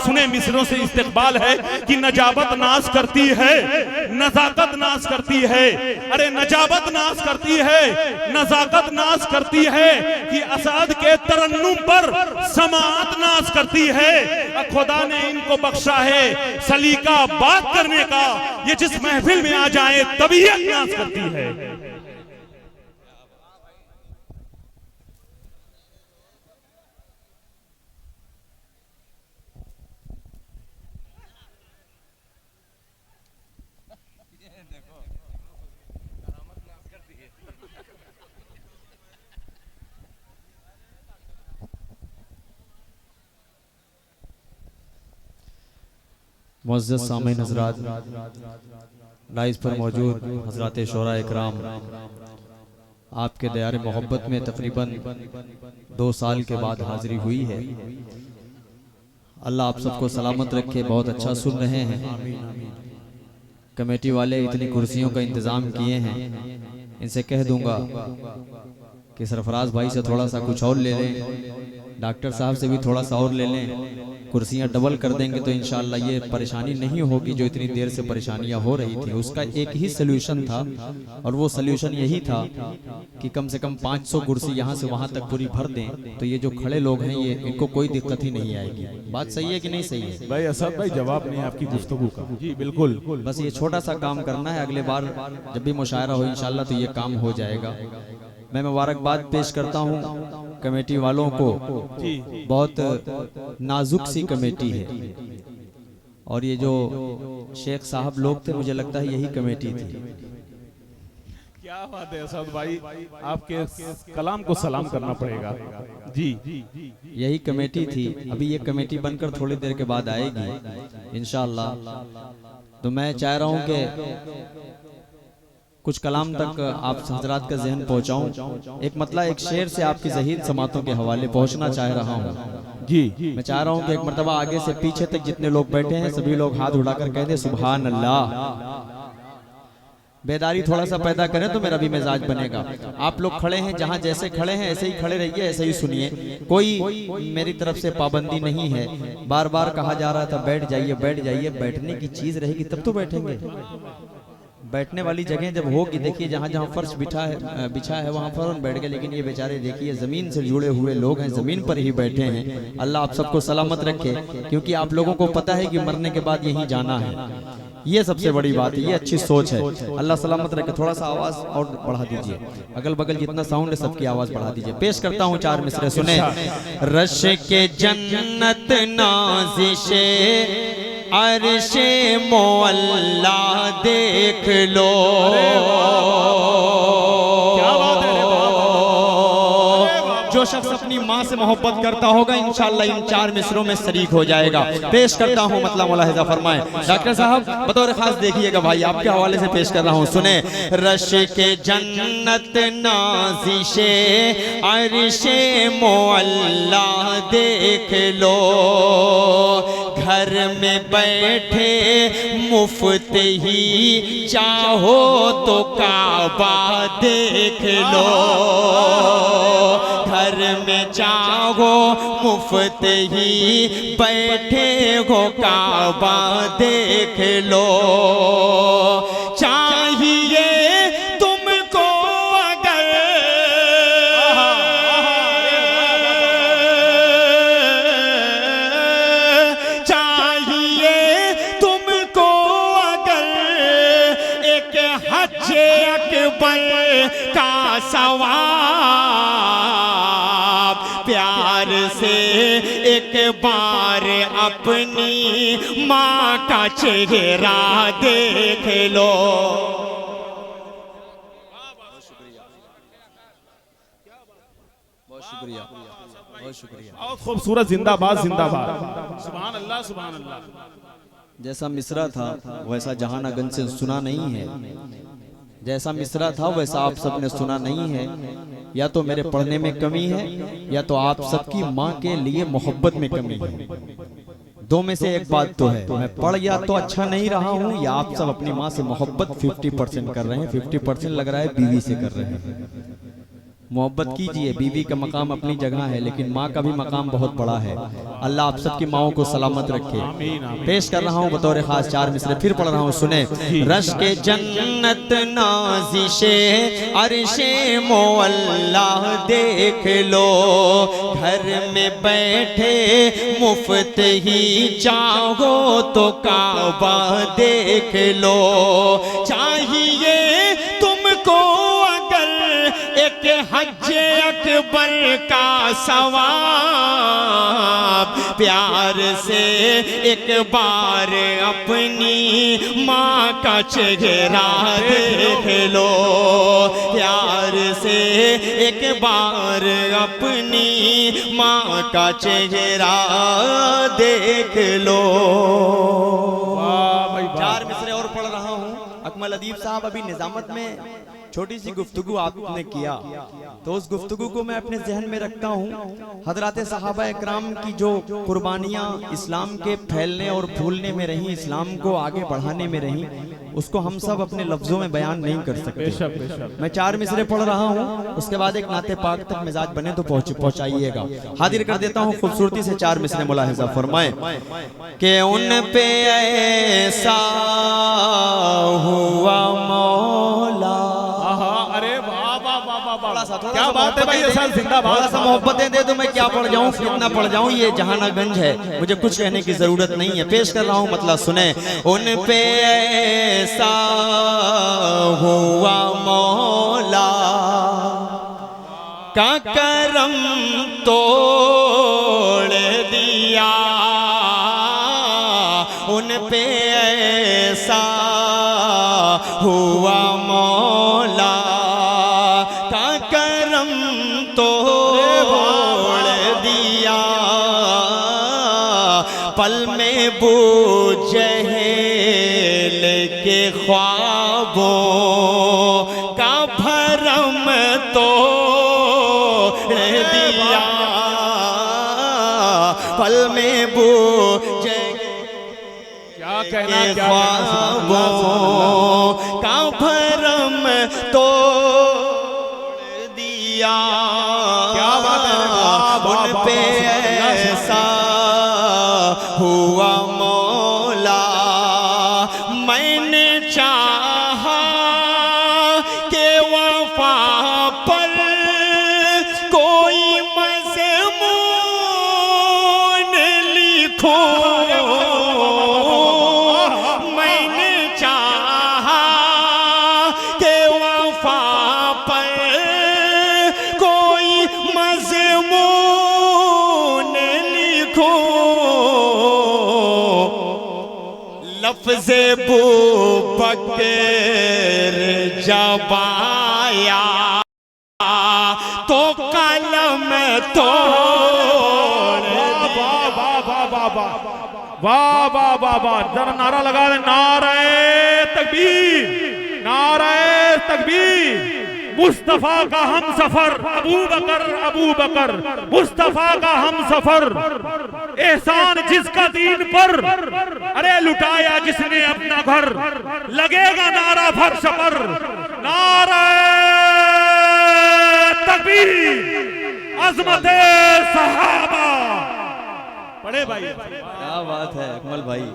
सुने मिसरों से इस्तिकबाल है कि नजाबत नाश करती है, नजाकत नाश करती है। अरे नजाबत नाश करती है, नजाकत नाश करती है कि असद के तरन्नुम पर समाअत नाश करती है। खुदा ने इनको बख्शा है सलीका बात करने का, ये जिस महफिल में आ जाए तबीयत नाश करती है। मुअज़्ज़ज़ सामीन हज़रात, लाइस पर मौजूद हज़रात शोरा इकराम, आपके दयार मोहब्बत में तकरीबन 2 साल के बाद हाज़िरी हुई है। अल्लाह आप सबको सलामत रखे। बहुत अच्छा सुन रहे हैं। कमेटी वाले इतनी कुर्सियों का इंतज़ाम किए हैं, इनसे कह दूंगा कि सरफराज भाई से थोड़ा सा कुछ और ले लें, डॉक्टर साहब से भी थोड़ा सा और ले लें। कुर्सियां डबल कर देंगे तो इंशाअल्लाह ये परेशानी नहीं होगी जो इतनी देर से परेशानियां हो रही थी। उसका एक ही सल्यूशन था और वो सल्यूशन यही था कि कम से कम 500 कुर्सी यहाँ से वहाँ तक पूरी भर दें, तो ये जो खड़े लोग हैं ये इनको कोई दिक्कत ही नहीं आएगी। बात सही है कि नहीं सही है भाई? असद भाई जवाब नहीं आपकी गुफ्तगू का। जी बिल्कुल। बस ये छोटा सा काम करना है, अगले बार जब भी मुशायरा हो इंशाअल्लाह तो ये काम हो जाएगा। मैं मुबारकबाद पेश करता हूँ कमेटी वालों को। बहुत नाजुक सी कमेटी है और ये जो शेख साहब लोग थे मुझे लगता है यही कमेटी थी। क्या बात है असद भाई, आपके कलाम को सलाम करना पड़ेगा। जी यही कमेटी थी। अभी ये कमेटी बनकर थोड़ी देर के बाद आएगी इंशाअल्लाह। तो मैं चाह रहा हूँ कि कुछ कलाम तक आप हजरात का जहन पहुंचाऊं। एक मतलब एक शेर से आपकी ज़हीद समातों के हवाले पहुंचना चाह रहा हूं। जी मैं चाह रहा हूं कि एक मरतबा आगे से पीछे तक जितने लोग बैठे हैं सभी लोग हाथ उठाकर कह दे सुभान अल्लाह। बेदारी थोड़ा सा पैदा करें तो मेरा भी मिजाज बनेगा। आप लोग खड़े हैं, जहां जैसे खड़े हैं ऐसे ही खड़े रहिए, ऐसे ही सुनिए। कोई मेरी तरफ से पाबंदी नहीं है। बार बार कहा जा रहा था बैठ जाइए बैठ जाइए। बैठने की चीज रहेगी तब तो बैठेंगे। बैठने वाली जगह जब होगी, देखिए जहाँ जहाँ फर्श बिछा है वहाँ फौरन बैठ गए। लेकिन ये बेचारे देखिए ज़मीन से जुड़े हुए लोग हैं, ज़मीन पर ही बैठे हैं। अल्लाह आप सबको सलामत रखे, क्योंकि आप लोगों को पता है कि मरने के बाद यहीं जाना है। ये सबसे बड़ी बात है, ये अच्छी सोच है। अल्लाह सलामत रखे। थोड़ा सा आवाज़ और बढ़ा दीजिए, अगल बगल जितना साउंड है सबकी आवाज़ बढ़ा दीजिए। पेश करता हूँ 4 मिसरे, सुने। रश के जन्नत नाज़िशे अर्शे मोअल्ला देख लो। क्या बात है? जो शख्स अपनी माँ से मोहब्बत करता होगा इंशाअल्लाह इन 4 मिसरों में शरीक हो जाएगा। पेश करता हूँ, मतलब मुलाहिजा फरमाएं। डॉक्टर साहब बतौर खास देखिएगा भाई, आपके हवाले से पेश कर रहा हूँ, सुने। रश के जन्नत नाज़िशे अर्शे मोअल्ला देख लो। घर में बैठे मुफ्त ही चाहो तो काबा देख लो। घर में चाहो मुफ्त ही बैठे हो काबा देख लो। चाहिए तुमको अगर चाहिए तुमको अगर एक हज अकबर का सवाब, प्यार से एक बार अपनी माँ का चेहरा देख लो। बहुत शुक्रिया, बहुत शुक्रिया। बहुत खूबसूरत, जिंदाबाद जिंदाबाद, सुभान अल्लाह सुभान अल्लाह। जैसा मिसरा था वैसा जहानागंज से सुना नहीं है। जैसा मिसरा था वैसा आप सबने सुना नहीं है। या तो मेरे पढ़ने में कमी है या तो आप सबकी माँ के लिए मोहब्बत में कमी है। दो में से एक बात तो है। मैं पढ़ या तो अच्छा नहीं रहा हूँ या आप सब अपनी माँ से मोहब्बत 50% कर रहे हैं। 50% लग रहा है बीवी से कर रहे हैं। मोहब्बत कीजिए। बीवी का मकाम अपनी जगह है, लेकिन माँ का भी मकाम बहुत बड़ा है। अल्लाह आप सबकी माओं को सलामत रखे। पेश कर रहा हूँ बतौर खास 4 मिसरे, फिर पढ़ रहा हूँ, सुने। रश के जन्नत नाज़िशे अर्शे मोअल्ला देख लो, घर में बैठे मुफ्त ही चाहो तो काबा देख लो। चाहिए तुमको अगर एक हज अकबर का सवाब, प्यार से एक बार अपनी माँ का चेहरा देख लो। प्यार से एक बार अपनी माँ का चेहरा देख लो। 4 मिसरे और पढ़ रहा हूँ। अकमल अदीब साहब, अभी निजामत में छोटी सी गुफ्तगू आपने किया, तो उस गुफ्तगू को मैं अपने जहन में रखता हूँ। हजरात सहाबा इकराम की जो कुर्बानियाँ इस्लाम के फैलने और फूलने में रहीं, इस्लाम को आगे बढ़ाने में रहीं, उसको हम सब अपने लफ्जों में बयान नहीं कर सकते। मैं 4 मिसरे पढ़ रहा हूँ, उसके बाद एक नाते पाक तक मिजाज बने तो पहुंचाइएगा। हाजिर कर देता हूँ खूबसूरती से 4 मिसरे। मुलाहिजा फरमाए कि उन पे ऐसा हुआ मौला। क्या बात है भाई, जिंदाबाद। थोड़ा सा मोहब्बतें दे दो, मैं क्या पढ़ जाऊं, कितना पढ़ जाऊं। ये जहानागंज है, मुझे कुछ कहने की जरूरत नहीं है। पेश कर रहा हूं, मतलब सुने। उन पे ऐसा हुआ मौला का करम तोड़ दिया, उन पे ऐसा हुआ मौला का करम तोड़ दिया। पल में बूझ जहल के ख्वाबों का भरम तोड़ दिया। पल में बूझ के ख्वाबों का भरम तोड़ दिया। क्या बात है, उन पे ऐसा हुआ मौला। मैंने चाहा कि वफा पर कोई मज़मून लिखो, लफ्ज़े बू बकर जब आया तो कलम तोड़। वाह वाह वाह वाह, जरा नारा लगा दे, नारे तकबीर, नारे तकबीर। मुस्तफा का हम सफर, अबू बकर मुस्तफा का हम सफर, एहसान जिसका दीन पर, अरे लुटाया जिसने अपना घर, लगेगा नारा फर्श पर, नारा तकबीर, अज़मते सहाबा। पढ़े भाई। क्या बात है अकमल भाई,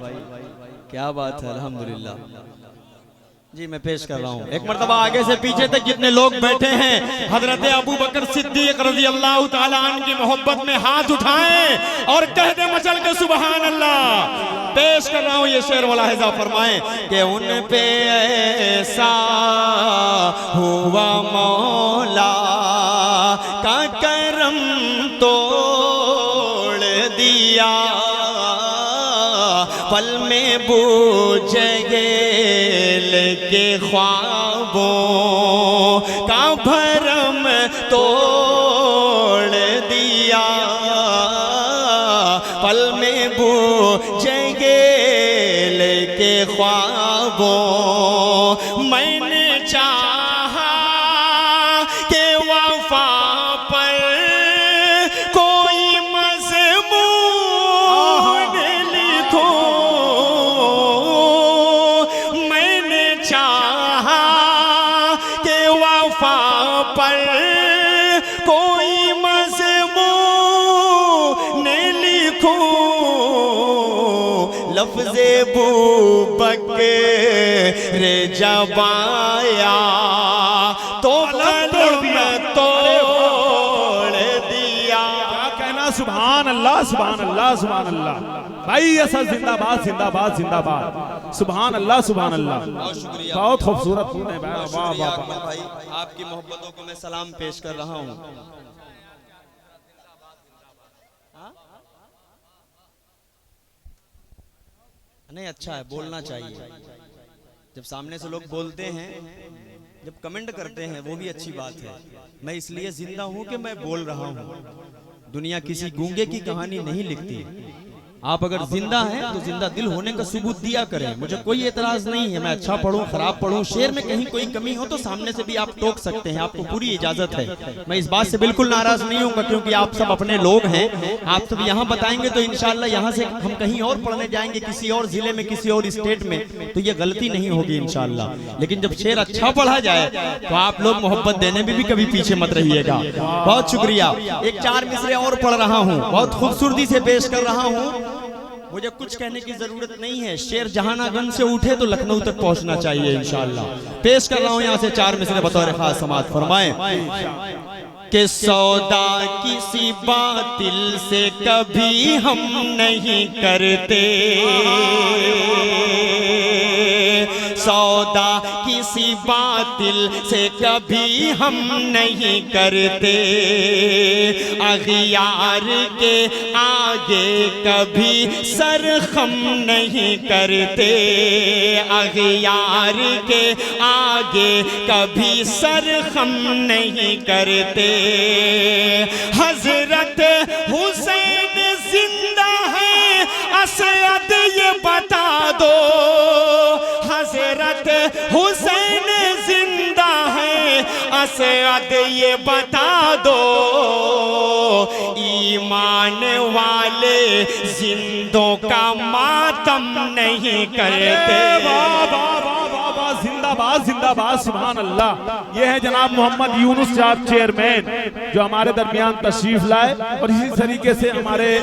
क्या बात है, अल्हम्दुलिल्लाह जी। मैं पेश कर रहा हूँ, एक मर्तबा आगे से पीछे तक जितने लोग बैठे हैं, हजरत अबू बकर सिद्दीक रज़ी अल्लाह तआला अन्हु की मोहब्बत में हाथ उठाएं और कह दे मचल के सुभान अल्लाह। पेश कर रहा हूँ ये शेर, मुलाहिजा फरमाएं कि उन पे ऐसा हुआ मौला का करम तोड़ दिया। पल में बूझ गेल के ख्वाबों का भरम तोड़ दिया। पल में बूझ गेल के ख्वाबों, मैंने चाहा कि वफा पर कोई मज़मून लिखो, मैंने चाहा कि वफा पर लफ्ज़े बूबकर जबाया तो कलम तोड़ दिया। क्या कहना, सुभान अल्लाह सुभान अल्लाह सुभान अल्लाह। भाई असद जिंदाबाद जिंदाबाद जिंदाबाद, सुभान अल्लाह सुभान अल्लाह। बहुत शुक्रिया, बहुत खूबसूरत तूने वाह बहुत वाह शुक्रिया वाह। अकमल भाई, आपकी मोहब्बतों को मैं सलाम पेश कर रहा हूँ। नहीं अच्छा है, बोलना चाहिए। जब सामने से लोग बोलते हैं, जब कमेंट करते हैं, वो भी अच्छी बात है। मैं इसलिए जिंदा हूं कि मैं बोल रहा हूं। दुनिया किसी गूंगे की कहानी नहीं लिखती। आप अगर जिंदा हैं तो जिंदा दिल होने का सबूत दिया करें। मुझे कोई एतराज नहीं है, मैं अच्छा पढ़ूं खराब पढ़ूं, शेर में कहीं कोई कमी हो तो सामने से भी आप टोक सकते हैं, आपको पूरी इजाजत है। मैं इस बात से बिल्कुल नाराज नहीं हूँ, क्योंकि आप सब अपने लोग हैं। आप सब यहाँ बताएंगे तो इंशाल्लाह यहाँ से हम कहीं और पढ़ने जाएंगे, किसी और जिले में, किसी और स्टेट में, तो ये गलती नहीं होगी इंशाल्लाह। लेकिन जब शेर अच्छा पढ़ा जाए तो आप लोग मोहब्बत देने में भी कभी पीछे मत रहिएगा। बहुत शुक्रिया। एक 4 मिसरे और पढ़ रहा हूँ, बहुत खूबसूरती से पेश कर रहा हूँ। मुझे कुछ कहने की जरूरत नहीं है। शेर जहानागंज से उठे तो लखनऊ तक पहुंचना चाहिए इंशाल्लाह। पेश कर रहा हूं यहाँ से 4 मिसरे बतौर खास समात फरमाएं कि सौदा किसी बातिल से कभी हम नहीं करते, सौदा किसी बातिल से कभी हम नहीं करते, अगियार के आगे कभी सर खम नहीं करते, अगियार के आगे कभी सर खम नहीं करते। हजरत हुसैन जिंदा है असद ये बता दो, हजरत हुसैन जिंदा है असद ये बता दो, ईमान वाले जिंदों का मातम नहीं करते। जिंदाबाद जिंदाबाद सुभान अल्लाह। ये है जनाब मोहम्मद यूनुस साहब चेयरमैन जो हमारे दरमियान तशरीफ लाए और इसी तरीके से हमारे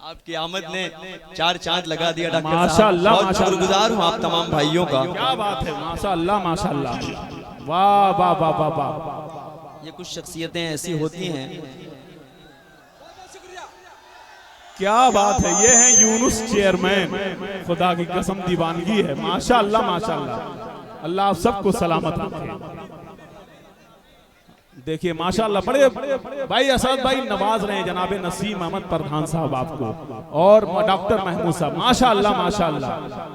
आपकी आमद ने 4 चांद लगा दिया डॉक्टर साहब। माशाअल्लाह बहुत शुक्रगुजार हूँ आप तमाम भाइयों का। क्या बात है, माशाअल्लाह माशाअल्लाह, वाह वाह वाह वाह वाह। ये कुछ शख्सियतें ऐसी होती हैं, क्या बात है। ये है यूनुस चेयरमैन, खुदा की कसम दीवानगी है। माशाअल्लाह माशाअल्लाह, अल्लाह आप सबको सलामत रखे। देखिए माशाअल्लाह, बड़े भाई असद भाई नवाज रहे हैं जनाब नसीम अहमद प्रधान साहब आपको और डॉक्टर महमूद साहब। माशाअल्लाह माशाअल्लाह,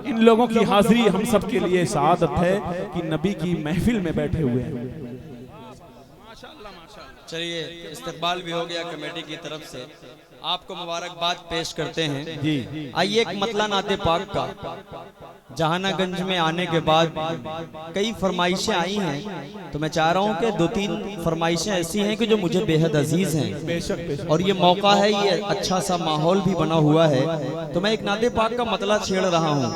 इन लोगों की हाजिरी हम सब के लिए सआदत है कि नबी की महफिल में बैठे हुए हैं। चलिए इस्तकबाल भी हो गया कमेटी की तरफ से, आपको मुबारकबाद पेश करते हैं जी। आइए एक मतला नाते पाक का। जहानागंज में आने के बाद कई फरमाइशें आई हैं, तो मैं चाह रहा हूं कि 2-3 फरमाइशें ऐसी हैं कि जो मुझे बेहद अजीज हैं। और ये मौका है, ये अच्छा सा माहौल भी बना हुआ है, तो मैं एक नाते पाक का मतला छेड़ रहा हूं।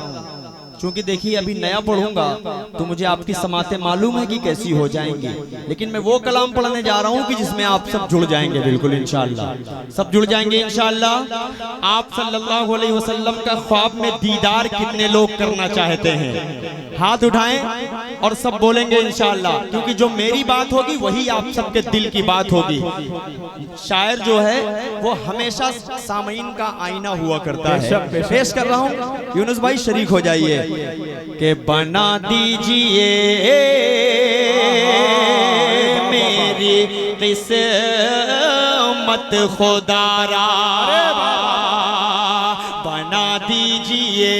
क्योंकि देखिए अभी नया पढ़ूंगा तो मुझे आपकी समातें मालूम है कि कैसी हो जाएंगी, लेकिन मैं वो कलाम पढ़ने जा रहा हूँ कि जिसमें आप सब जुड़ जाएंगे, बिल्कुल इंशाअल्लाह सब जुड़ जाएंगे इंशाअल्लाह। आप सल्लल्लाहु अलैहि वसल्लम का ख्वाब में दीदार कितने लोग करना चाहते हैं? हाथ उठाएं और सब बोलेंगे इंशाअल्लाह, क्योंकि जो मेरी बात होगी वही आप सबके दिल की बात होगी। शायर जो है वो हमेशा सामीन का आईना हुआ करता है। पेश कर रहा हूँ, यूनुस भाई शरीक हो जाइए कि बना दीजिए मेरी किस्मत खुदारा, बना दीजिए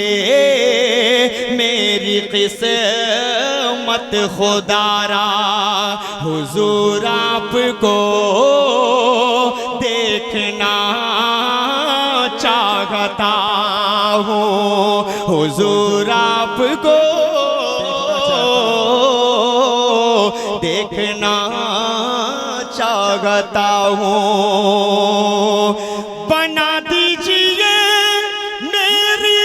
मेरी किस्मत खुदारा, हुजूर आपको देखना चाहता हूँ, हुजूर आपको देखना चाहता हूँ। बना दीजिए मेरी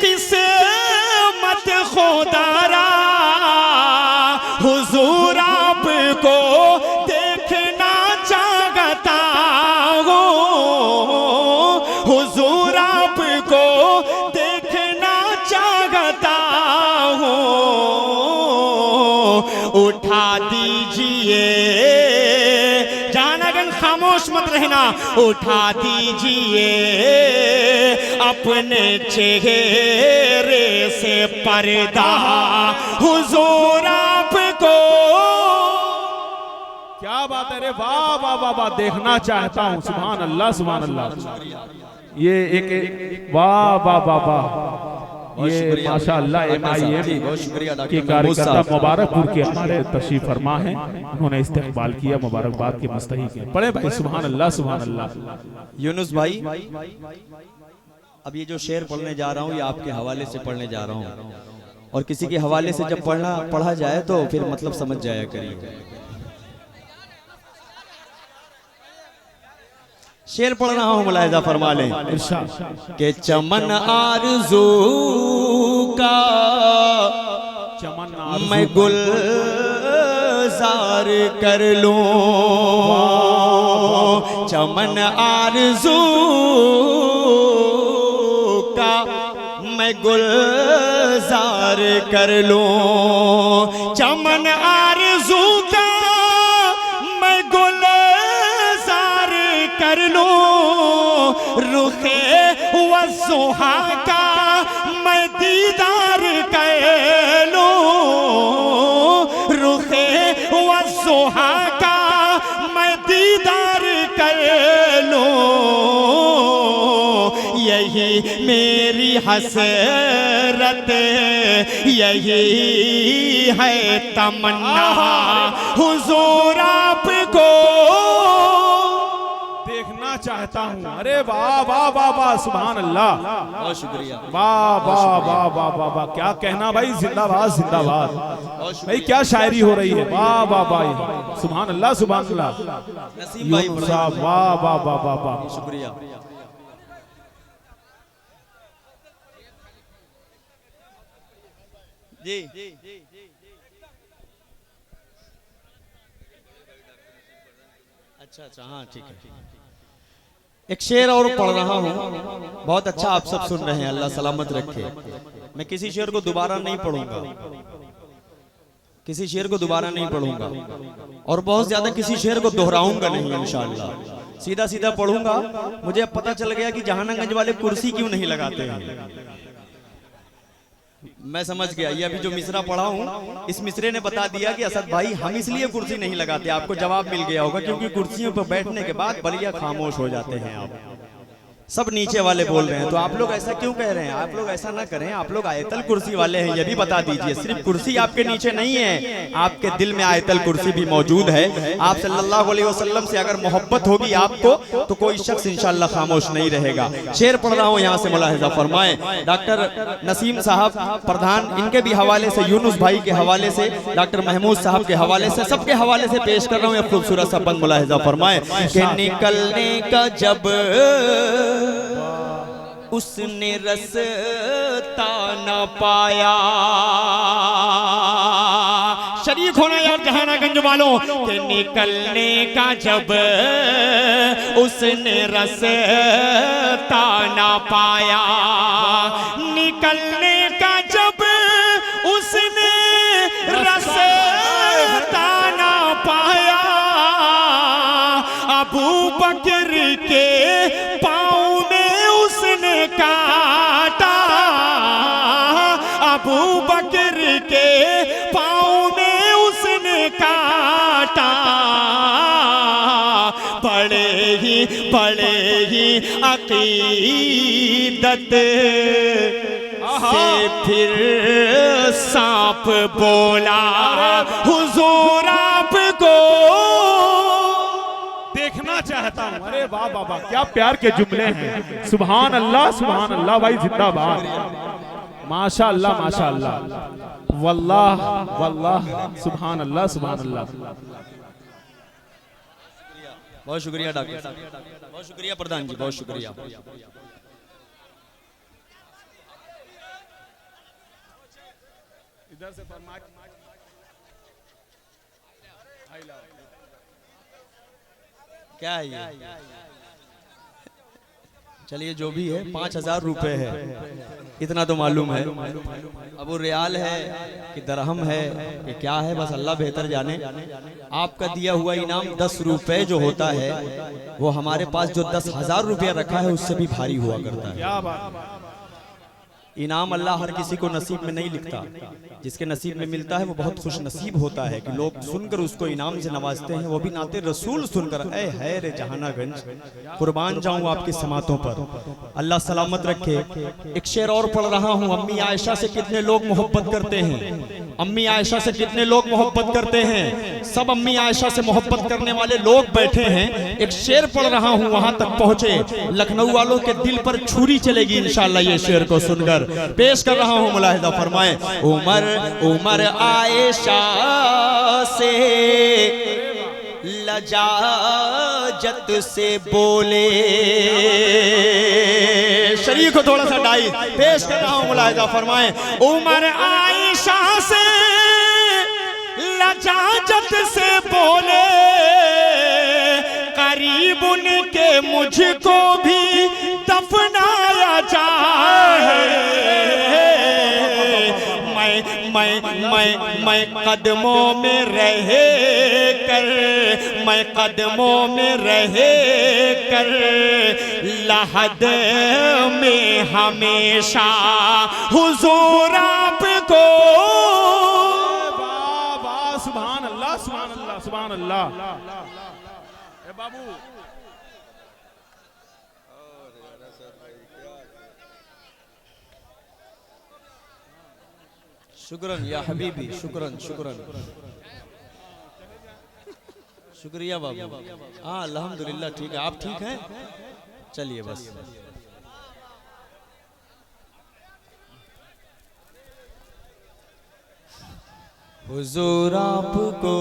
किस्मत खुदारा, हुजूर आपको देखना चाहता हूँ, हुजूर आपको देखना चाहता हूँ, उठा दीजिए जानगन, खामोश मत रहना, उठा दीजिए अपने चेहरे से पर्दा, हुजूर आपको। क्या बात है रे, वाह वाह वाह वाह, देखना चाहता हूँ। सुभान अल्लाह सुभान अल्लाह। ये एक वाह वाह वाह वाह, ये माशाअल्लाह MIM के कार्यकर्ता मुबारकपुर के हमारे तशरीफ फरमा हैं, उन्होंने इस्तेकबाल किया, मुबारकबाद के मुस्तहिक हैं। पढ़े भाई, सुभान अल्लाह सुभान अल्लाह। यूनुस भाई, अब ये जो शेर पढ़ने जा रहा हूँ ये आपके हवाले से पढ़ने जा रहा हूँ, और किसी के हवाले से जब पढ़ा जाए तो फिर मतलब समझ जाया करिए। शेर पढ़ रहा हूँ, मुलाहिजा फरमा लें। के चमन आरज़ू का मैं गुलजार कर लूं, चमन आरज़ू का मैं गुलजार कर लूं, चमन आरज़ू का मैं गुलजार कर लूं, रुखे वज़ुहा का मैं दीदार कर लूं, रुखे वज़ुहा का मैं दीदार कर लूं, यही मेरी हसरत, यही है तमन्ना, हुजूर आपको देखना चाहता हूँ। अरे वाह वाह वाह वाह, सुभान अल्लाह, बहुत शुक्रिया, वाह वाह वाह वाह वाह वाह, क्या कहना भाई, जिंदाबाद जिंदाबाद भाई, क्या शायरी हो रही है, वाह वाह वाह, सुभान अल्लाह सुभान अल्लाह। नसीम भाई साहब वाह वाह वाह वाह वाह, शुक्रिया। जी अच्छा, हाँ ठीक है। एक शेर और पढ़ रहा हूँ, बहुत अच्छा, आप सब सुन रहे हैं, अल्लाह सलामत रखे। मैं किसी शेर को दोबारा नहीं पढ़ूंगा, किसी शेर को दोबारा नहीं पढ़ूंगा, और बहुत ज्यादा किसी शेर को दोहराऊंगा नहीं, इंशाअल्लाह सीधा सीधा पढ़ूंगा। मुझे अब पता चल गया कि जहानागंज वाले कुर्सी क्यों नहीं लगाते हैं, मैं समझ गया। ये अभी जो मिसरा पढ़ा हूँ, इस मिसरे ने बता दिया कि असद भाई हम इसलिए कुर्सी नहीं लगाते, आपको जवाब मिल गया होगा, क्योंकि कुर्सियों पर बैठने के बाद बलिया खामोश हो जाते हैं, आप सब नीचे वाले बोल रहे हैं, तो आप लोग ऐसा क्यों कह रहे हैं? आप लोग ऐसा ना करें, आप लोग आयतल कुर्सी वाले हैं, ये भी बता दीजिए। सिर्फ कुर्सी आपके नीचे नहीं है, आपके दिल में आयतल कुर्सी भी मौजूद है। आप सल्लल्लाहु अलैहि वसल्लम से अगर मोहब्बत होगी आपको, तो कोई शख्स इंशाअल्लाह खामोश नहीं रहेगा। शेर पढ़ रहा हूँ, यहाँ से मुलाहिजा फरमाएं। डॉक्टर नसीम साहब प्रधान, इनके भी हवाले से, यूनुस भाई के हवाले से, डॉक्टर महमूद साहब के हवाले से, सबके हवाले से पेश कर रहा हूँ। खूबसूरत सा बंद मुलाहिजा फरमाएं कि निकलने का जब उसने रस्ता न पाया, शरीक होना यार जहानागंज वालों, के निकलने का जब उसने रस्ता न पाया, निकलने का जब उसने रस्ता न पाया, अबू बकर के पाँव में उसने काटा, अबू बकर के पाँव में उसने काटा, बड़े ही अकीदत से फिर सांप बोला, हुजूर आपको देखना चाहता हूँ। अरे वाह वाह वाह, क्या प्यार के जुमले हैं, सुभान अल्लाह भाई, जिंदाबाद, माशा अल्लाह माशा अल्लाह, वल्लाह वल्लाह, सुभान अल्लाह सुभान अल्लाह। बहुत शुक्रिया डॉक्टर साहब, बहुत शुक्रिया प्रधान जी, बहुत शुक्रिया। इधर से क्या है ये? चलिए जो भी है 5,000 रुपए है, इतना तो मालूम है। अब वो रियाल है कि दरहम है कि क्या है, बस अल्लाह बेहतर जाने। आपका दिया हुआ इनाम 10 रुपए जो होता है वो हमारे पास जो 10,000 रुपया रखा है उससे भी भारी हुआ करता है। क्या बात। इनाम अल्लाह हर किसी को नसीब में नहीं लिखता, जिसके नसीब में मिलता है वो बहुत खुश नसीब होता है कि लोग सुनकर उसको इनाम से नवाजते हैं, वो भी नाते रसूल सुनकर। ऐ है रे जहानागंज, कुर्बान जाऊं आपकी समातों पर, अल्लाह सलामत रखे। एक शेर और पढ़ रहा हूं। अम्मी आयशा से कितने लोग मोहब्बत करते हैं, अम्मी आयशा से कितने लोग मोहब्बत करते हैं। सब अम्मी आयशा से मोहब्बत करने वाले लोग बैठे हैं। एक शेर पढ़ रहा हूं, वहां तक पहुंचे, लखनऊ वालों के दिल पर छुरी चलेगी इंशाअल्लाह ये शेर को सुनकर। पेश कर रहा हूं, मुलाहिजा फरमाएं। उमर आयशा से लजाजत से बोले, शरीर को थोड़ा सा डाई। पेश कर रहा हूं, मुलाहिजा फरमाएं। उमर आयशा से लजाजत से बोले, करीब उनके मुझको भी दफनाया जाए। मैं कदमों में रहे कर, मैं कदमों में रहे कर, लहद में हमेशा हुजूर आपको। सुभान अल्लाह, सुभान अल्लाह, सुभान अल्लाह। ए बाबू, शुक्रन या हबीबी, शुक्रन शुक्रन, शुक्रिया बाबू। हाँ अल्हम्दुलिल्लाह ठीक है। आप ठीक हैं? चलिए बस। हुजूर आपको,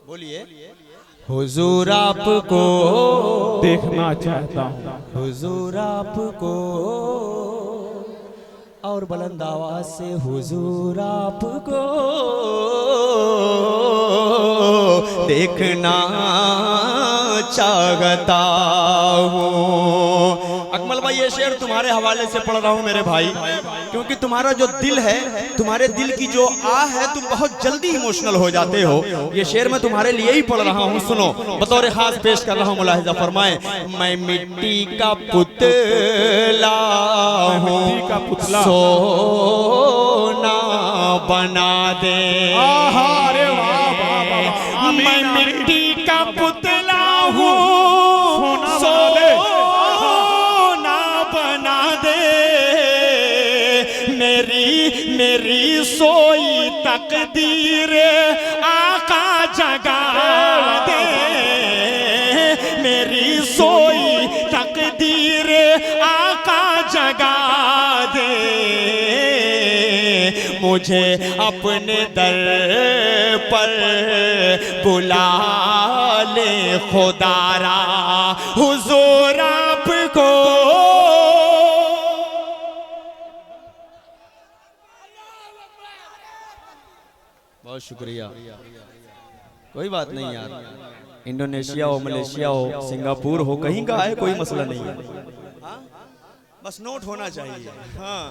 बोलिए, हुजूर आपको देखना चाहता हूँ, हुजूर आपको, और बुलंद आवाज से हुजूर आपको देखना चाहता हूँ। अकमल भाई ये शेर तुम्हारे हवाले से पढ़ रहा हूँ मेरे भाई, क्योंकि तुम्हारा जो दिल है, तुम्हारे दिल की जो आह है, तुम बहुत जल्दी इमोशनल हो जाते हो। ये शेर मैं तुम्हारे लिए ही पढ़ रहा हूँ, सुनो, बतौर खास पेश कर रहा हूँ, मुलाहिजा फरमाएं। मैं मिट्टी का पुतला हूँ, सोना बना दे। मैं मिट्टी का पुतला हूँ, सोना बना दे। मेरी सोई तकदीर आका जगा दे, मेरी सोई तकदीर आका जगा दे। मुझे अपने दर पर बुला ले खुदारा, हुजूर आपको। बहुत शुक्रिया। कोई बात नहीं यार, इंडोनेशिया हो, मलेशिया हो, सिंगापुर हो, कहीं का है, कोई मसला नहीं है। बस नोट होना चाहिए। हाँ,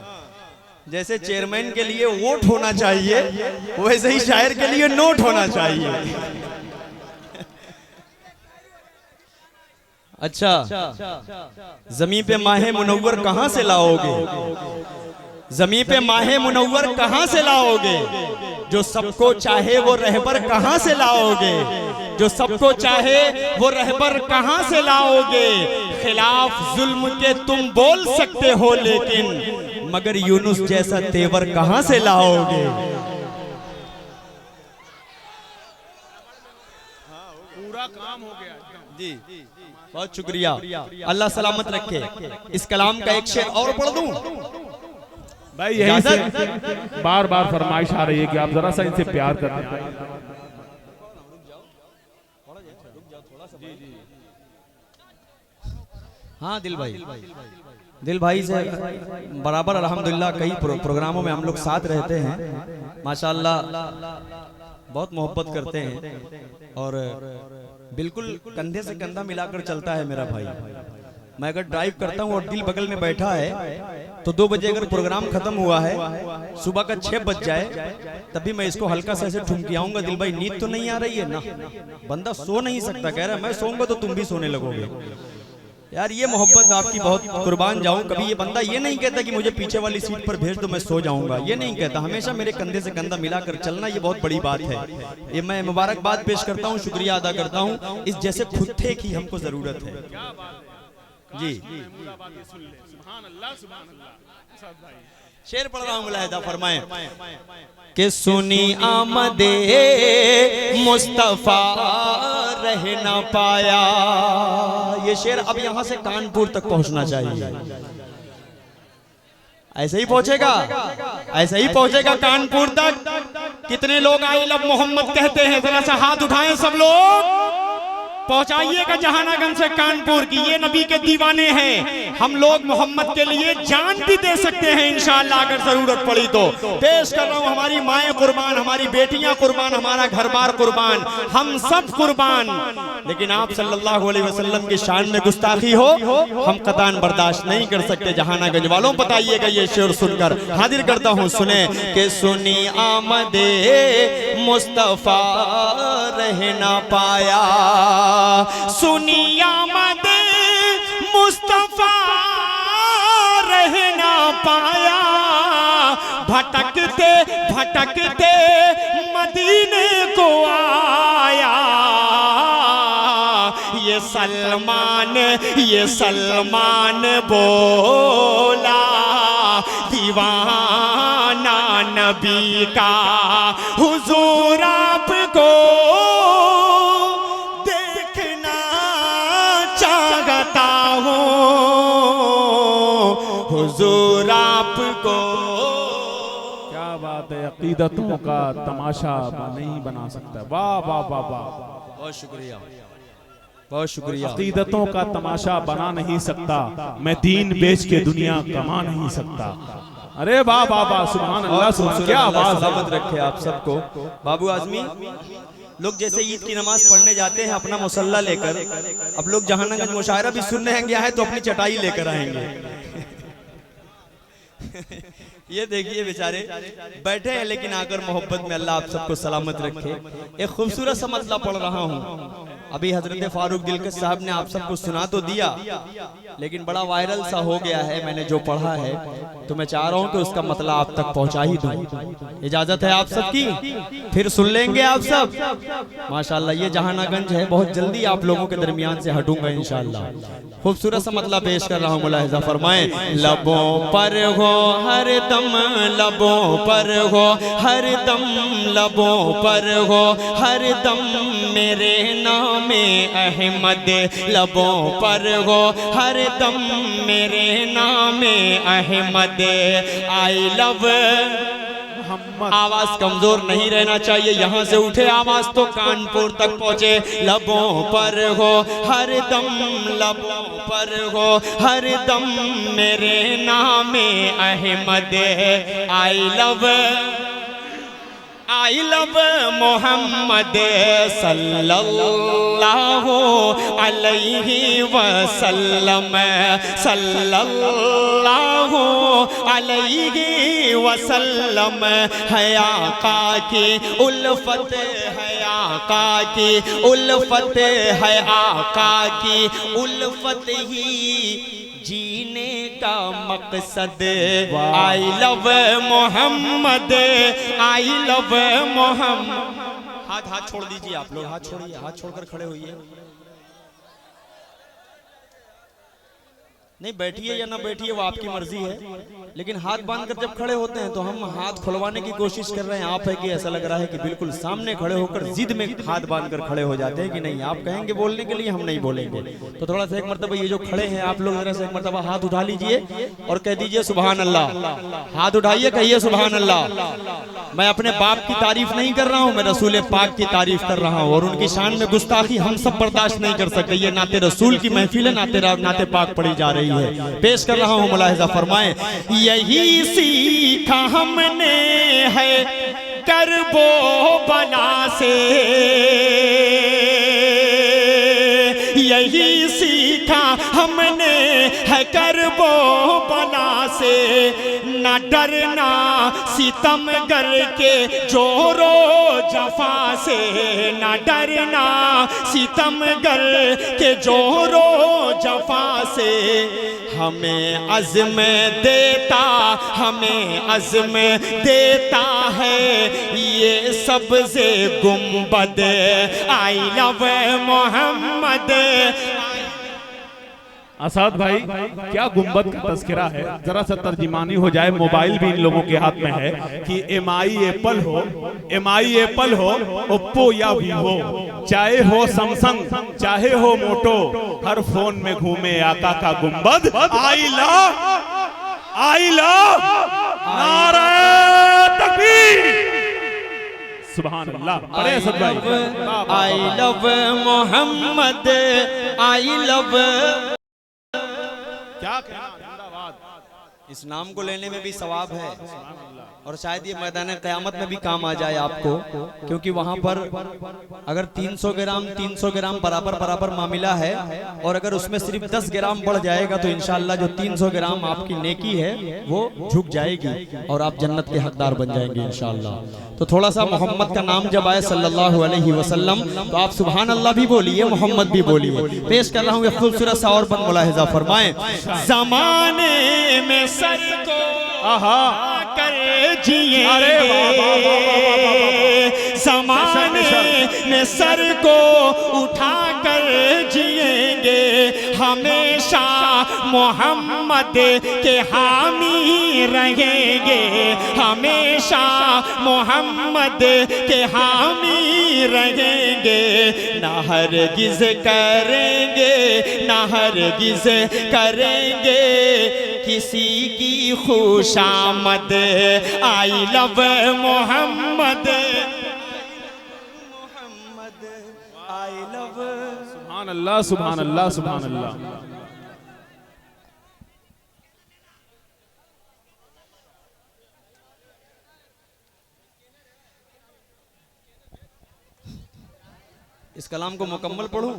जैसे चेयरमैन के लिए वोट होना चाहिए, वैसे ही शायर के लिए नोट होना चाहिए। अच्छा, ज़मीं पे माहे मुनव्वर कहां से लाओगे, ज़मीं पे माहे मुनव्वर कहां से लाओगे, जो सबको चाहे वो रहबर कहां से लाओगे, जो सबको चाहे वो रहबर कहां से लाओगे। खिलाफ जुल्म के तुम बोल सकते हो, लेकिन मगर यूनुस जैसा तेवर कहां से लाओगे। पूरा काम हो गया जी, बहुत शुक्रिया, अल्लाह सलामत रखे। इस कलाम का एक शेर और पढ़ दूं भाई? यही से बार बार फरमाइश आ रही है कि आप जरा सा इनसे प्यार करते हैं। हाँ दिल भाई से बराबर अल्हम्दुलिल्लाह कई प्रोग्रामों में हम लोग साथ रहते हैं, माशाअल्लाह बहुत मोहब्बत करते हैं और बिल्कुल कंधे से कंधा मिलाकर चलता है मेरा भाई। मैं अगर ड्राइव करता हूँ और दिल बगल में बैठा है तो 2 बजे अगर प्रोग्राम खत्म हुआ है, सुबह का 6 बज जाए, तभी मैं इसको हल्का सा ऐसे ठुमकियाऊंगा, दिल भाई नींद तो नहीं आ रही है ना। बंदा सो नहीं सकता, कह रहा है मैं सोऊंगा तो तुम भी सोने लगोगे। यार ये मोहब्बत आपकी बहुत कुर्बान जाऊं। कभी ये बंदा ये नहीं कहता कि मुझे पीछे वाली सीट पर भेज दो मैं सो जाऊंगा, ये नहीं कहता। हमेशा मेरे कंधे से कंधा मिलाकर चलना, ये बहुत बड़ी बात है। ये मैं मुबारकबाद पेश करता हूँ, शुक्रिया अदा करता हूँ। इस जैसे खुद की हमको जरूरत है जी। शेर पढ़ रहा हूँ, मुलाहिदा फरमाएं कि सुनी आमदे मुस्तफा रह ना पाया। ये शेर अब यहां से कानपुर तक पहुंचना चाहिए। ऐसे ही पहुंचेगा, ऐसे ही पहुंचेगा कानपुर तक। कितने लोग आई लव मोहम्मद कहते हैं, जरा सा हाथ उठाएं सब लोग। पहुंचाइएगा जहानागंज से कानपुर की, ये नबी के दीवाने हैं। हम लोग मोहम्मद के लिए जान भी दे सकते हैं इंशाअल्लाह, अगर जरूरत पड़ी तो। पेश कर रहा हूं, हमारी माएं कुर्बान, हमारी बेटियां कुर्बान, हमारा घर बार कुर्बान, हम सब कुर्बान। लेकिन आप सल्लल्लाहु अलैहि वसल्लम की शान में गुस्ताखी हो, हम कतान बर्दाश्त नहीं कर सकते। जहानागंज वालों बताइएगा ये शेर सुनकर। हाजिर करता हूं, सुने कि सुनी आमदे मुस्तफा रह ना पाया, सुनी आमद मुस्तफा रह ना पाया। भटकते भटकते मदीने को आया। ये सलमान बोला दीवाना नबी का, हुजूर आपको हुजूर आपको। क्या बात है, अकीदतों का तमाशा नहीं बना सकता। वाह वाह वाह वाह, बहुत शुक्रिया, बहुत शुक्रिया। अकीदतों का तमाशा बना नहीं सकता, मैं दीन बेच के दुनिया कमा नहीं सकता। अरे वाह वाह वाह, सुभान अल्लाह, सुभान, क्या आवाज। सलामत रखे आप सबको। बाबू आजमी लोग जैसे ईद की नमाज पढ़ने जाते हैं अपना मुसल्ला लेकर, अब लोग जहानागंज मुशायरा भी सुनने गया है तो अपनी चटाई लेकर आएंगे। ये देखिए बेचारे बैठे हैं, लेकिन आकर मोहब्बत में अल्लाह आप सबको सलामत रखे। एक खूबसूरत सा मतला पढ़ रहा हूँ। अभी हजरत फारूक दिलकश साहब ने आप सबको सुना तो दिया, लेकिन बड़ा वायरल सा हो गया है। मैंने जो पढ़ा है तो मैं चाह रहा हूँ कि उसका मतलब आप तक पहुँचा ही दूँ। इजाजत है आप सबकी, फिर सुन लेंगे आप सब। माशाल्लाह ये जहानागंज है, बहुत जल्दी आप लोगों के दरमियान से हटूंगा इंशाल्लाह। खूबसूरत सा मतलब पेश कर रहा हूँ, मुलाहिजा फरमाएं। लबों पर हो हर दम, लबों पर हो हर दम, लबों पर हो हर दम मेरे नामे अहमद, लबों पर हो हर दम मेरे नामे अहमद। आई लव आवाज कमजोर नहीं रहना चाहिए, यहाँ से उठे आवाज तो कानपुर तक पहुँचे। लबों पर हो हर दम, लबों पर हो हर दम मेरे नामे अहमद। आई लव मोहम्मद सल्लल्लाहु अलैहि वसल्लम, सल्लल्लाहु अलैहि वसल्लम। है आका की उल्फत, है आका की उल्फत, है आका की उल्फत ही जीने का मकसद। I love Mohammad, I love Mohammad. हाथ छोड़ दीजिए आप लोग, हाथ छोड़िए, हाथ छोड़कर खड़े होइए। नहीं बैठिए या ना बैठिए वो आपकी मर्जी है, लेकिन हाथ बांधकर जब खड़े होते हैं तो हम हाथ खुलवाने की कोशिश कर रहे हैं। आप है कि ऐसा लग रहा है कि बिल्कुल सामने खड़े होकर जिद में हाथ बांधकर खड़े हो जाते हैं कि नहीं आप कहेंगे बोलने के लिए, हम नहीं बोलेंगे। तो थोड़ा सा एक मरतबा ये जो खड़े हैं आप लोग जरा सा एक मरतबा हाथ उठा लीजिए और कह दीजिए सुभान अल्लाह। हाथ उठाइए, कहिए सुभान अल्लाह। मैं अपने बाप की तारीफ नहीं कर रहा हूँ, मैं रसूल पाक की तारीफ कर रहा हूँ, और उनकी शान में गुस्ताखी हम सब बर्दाश्त नहीं कर सकते। ये नाते रसूल की महफिल है, नाते पाक पढ़ी जा रही है। पेश कर रहा हूं, मुलाहिजा फरमाएं। यही सीखा हमने है करबो बला से, यही सीखा हमने है करबो बला से, न डरना सितमगर के जोरो जफा से, न डरना सितमगर के जोरो जफा से। हमें अज़्म देता, हमें अज़्म देता है ये सबसे गुंबद आई लव मोहम्मद। आसाद भाई क्या गुंबद का तस्करा है, जरा सा तर्जुमानी हो जाए। मोबाइल भी इन लोगों के हाथ में है कि एमआई एप्पल हो, एमआई एप्पल हो, ओप्पो या वीवो, चाहे हो सैमसंग चाहे हो मोटो, हर फोन में घूमे आका का गुंबद। आई लव नारे तकबीर, सुभान अल्लाह। बड़े असद भाई I love Mohammad, I love. क्या कहना, जिंदाबाद। इस नाम को लेने में भी सवाब है और शायद ये मैदान क़यामत में भी काम आ जाए आपको, क्योंकि वहां पर अगर 300 ग्राम बराबर बराबर मामला है और अगर उसमें सिर्फ 10 ग्राम बढ़ जाएगा तो इंशाअल्लाह जो 300 ग्राम आपकी नेकी है वो झुक जाएगी और आप जन्नत के हकदार बन जाएंगे इंशाअल्लाह। तो थोड़ा सा मोहम्मद का नाम जब आए सल्लल्लाहु अलैहि वसल्लम तो आप सुभान अल्लाह भी बोलिए, मोहम्मद भी बोलिए। पेश कर रहा हूँ एक खूबसूरत सा और बन मुलाहिजा फरमाएं। ज़माने में सर को कर जिएंगे, ज़माने में सर को उठा कर जिएंगे, हमेशा मोहम्मद के हामी रहेंगे, हमेशा मोहम्मद के हामी रहेंगे। ना हरगिज़ करेंगे, ना हरगिज़ करेंगे किसी की खुशामद। I love Mohammad, Mohammad I love. सुभान अल्लाह, सुभान अल्लाह, सुभान अल्लाह। इस कलाम को मुकम्मल पढ़ूं,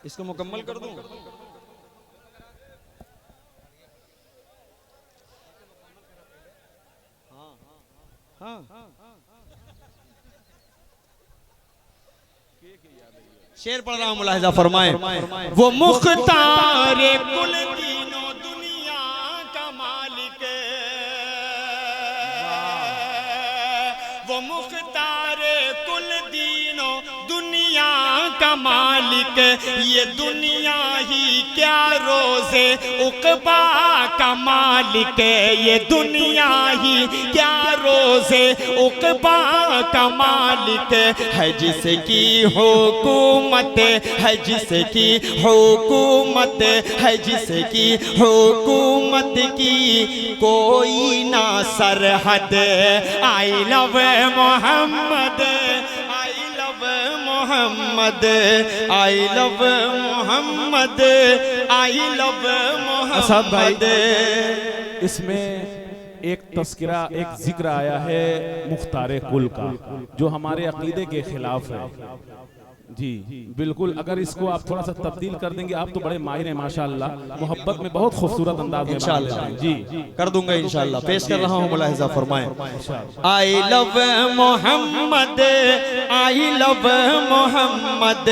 इसको मुकम्मल कर दूं। शेर पढ़ रहा हूं, मुलाहिजा फरमाएं। वो मुख्तारे कुल दीनो दुनिया का मालिक, वो मुख्तारे कुल दीनो दुनिया का मालिक, ये दुनिया ही क्या रोज़े उक़बा का मालिक, ये दुनिया ही क्या रोज़े उक़बा का मालिक है, जिसकी हुकूमत है, जिसकी हुकूमत है, जिसकी हुकूमत की कोई ना सरहद। I love Mohammad, I love Mohammad, I love Mohammad, I love Asad भाई मोहम्मद। इसमें एक तस्करा, एक जिक्र आया है मुख्तारे कुल का, जो हमारे अकीदे के खिलाफ है। जी बिल्कुल, अगर इसको आप थोड़ा सा तब्दील कर देंगे, आप तो बड़े माहिर हैं माशाअल्लाह, मोहब्बत में बहुत खूबसूरत अंदाज में इंशाअल्लाह जी कर दूंगा इंशाअल्लाह। पेश कर रहा हूँ, मुलाहिजा फरमाएं। I love Mohammad, I love Mohammad,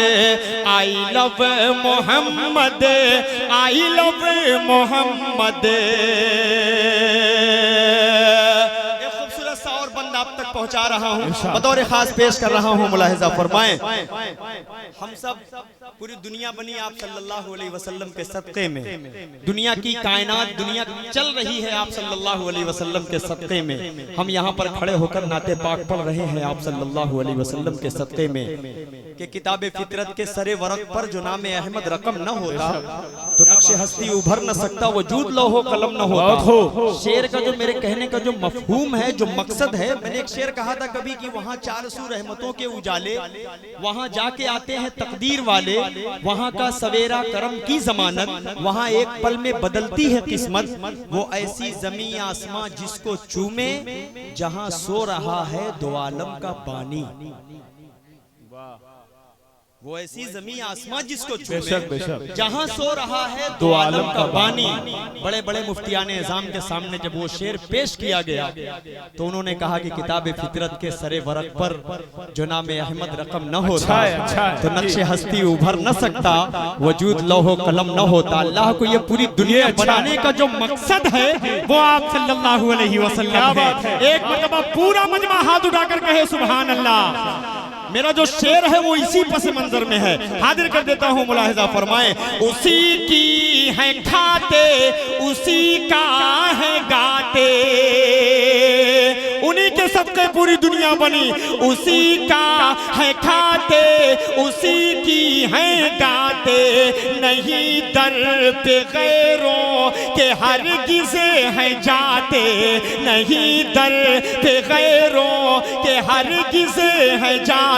I love Mohammad, I love Mohammad. आप तक पहुंचा रहा हूं, बतौर खास पेश कर रहा हूं, मुलाहिजा फरमाएं। हम सब पूरी दुनिया बनी आप सल्लल्लाहु अलैहि वसल्लम के सदक़े में, दुनिया की कायनात दुनिया चल रही है आप सल्लल्लाहु अलैहि वसल्लम के सदक़े में। हम यहाँ पर खड़े होकर नाते पाक पढ़ रहे हैं आप सल्लल्लाहु अलैहि वसल्लम के सदक़े में कि किताबे फितरत के सरे वरक पर जो नाम अहमद रकम न होता तो नक्शे हस्ती उभर न सकता, वजूद लौहो कलम न होता। शेर का जो मेरे कहने का जो मफहूम है, जो मकसद है, मैंने एक शेर कहा था कभी कि वहाँ 400 रहमतों के उजाले, वहाँ जाके आते हैं तकदीर वाले, वहाँ का सवेरा करम की जमानत, वहाँ एक पल में बदलती है किस्मत। वो ऐसी जमी आसमां जिसको चूमे, जहाँ सो रहा है दो आलम का बानी। वो ऐसी जमीन आसमां जिसको छूए, बेशक बेशक, जहां सो रहा है दो आलम का बानी। बड़े बड़े मुफ्तियाने निज़ाम के सामने जब वो शेर पेश किया गया तो उन्होंने कहा कि किताब फितरत के सरे वरक पर जो नाम अहमद रकम न होता तो नक्शे हस्ती उभर न सकता, वजूद लौहो कलम न होता। अल्लाह को ये पूरी दुनिया बनाने का जो मकसद है वो आप सल्लल्लाहु अलैहि वसल्लम है। एक मरतबा पूरा मजमा हाथ उठाकर कहे सुभान अल्लाह। मेरा जो शेर है वो इसी पस मंजर में है, हाजिर कर देता हूँ, मुलाहिजा फरमाए। उसी की है खाते, उसी का है गाते, उन्हीं के सबके पूरी दुनिया बनी। उसी का है खाते, उसी की है गाते, नहीं दर पे गैरों के हरगिज़े हैं जाते, नहीं दर पे गैरों के हरगिज़े हैं जाते।